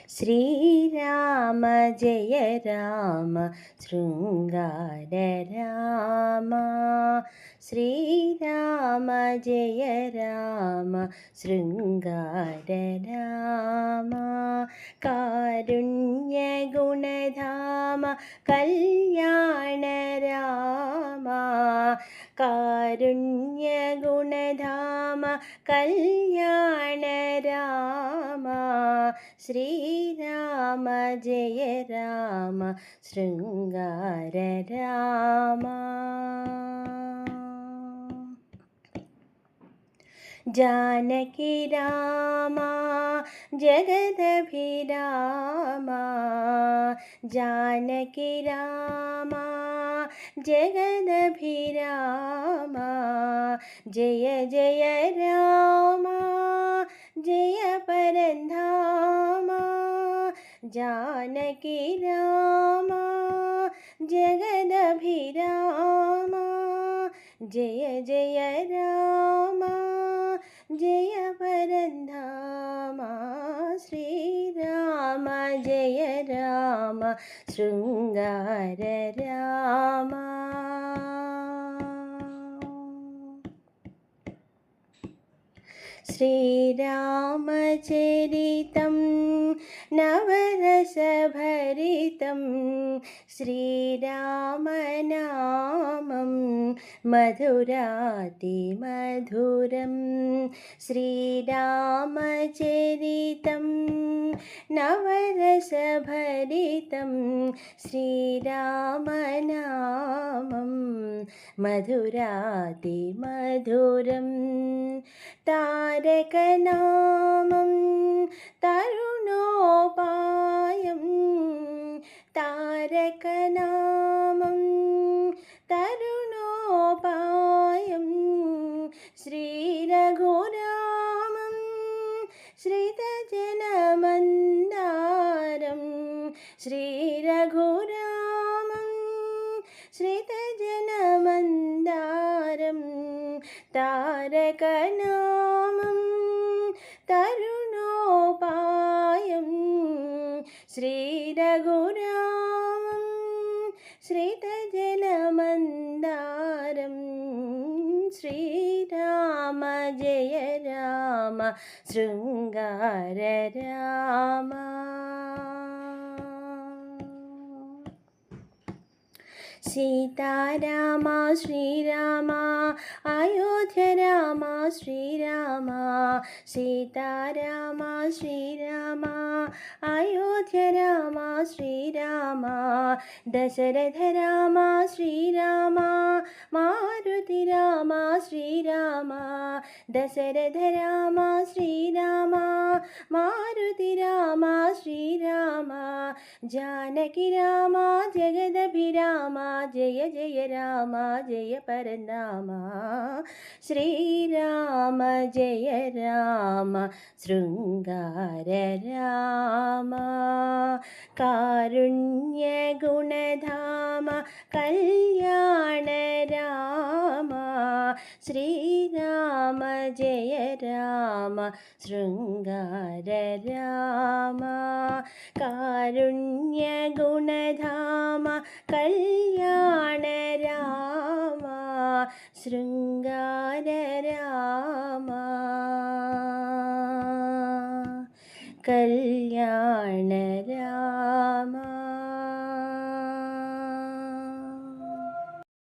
श्रीराम जय राम शृङ्गार राम श्रीराम जय राम शृङ्गार राम कारुण्यगुणधाम कल्याण राम कारुण्यगुणधाम कल्याण राम श्रीराम जय राम शृङ्गार राम जानकी रामा जगदभिरामा जानकी रामा जगदभिरामा जय जय रामा जय परन्धामा जानकी रामा जगदभिरामा जय जय रामा जय परन्धामा श्रीराम जय राम शृङ्गार राम श्रीरामचरितं नवरसभरितं श्रीरामनामं मधुरातिमधुरं श्रीरामचरितं नवरसभरितं श्रीरामनामं मधुरातिमधुरं तारकनामं तरुणोपायं तारकनामं तरुणोपायं श्रीरघुरामं श्रितजनमन्दारं श्रीरघुरामं श्रितजनमन्दारं तारकनामं तरुणोपायं श्रीरघुरामं श्रितजनमन्दारं श्रीराम जय राम शृङ्गार राम सीताराम श्रीराम अयोध्या राम श्रीराम सीताराम श्रीराम अयोध्या राम श्रीराम दशरथ राम श्रीराम मारुति राम श्रीराम दशरथ राम श्रीराम मारुति राम श्रीराम जानकी राम जगदभिराम जय जय राम जय परनाम श्रीराम जय राम शृङ्गार राम कारुण्यगुणधाम कल्याण राम श्रीराम जय राम शृङ्गार राम कारुण्यगुणधाम कल्याण राम शृङ्गार राम कल्याण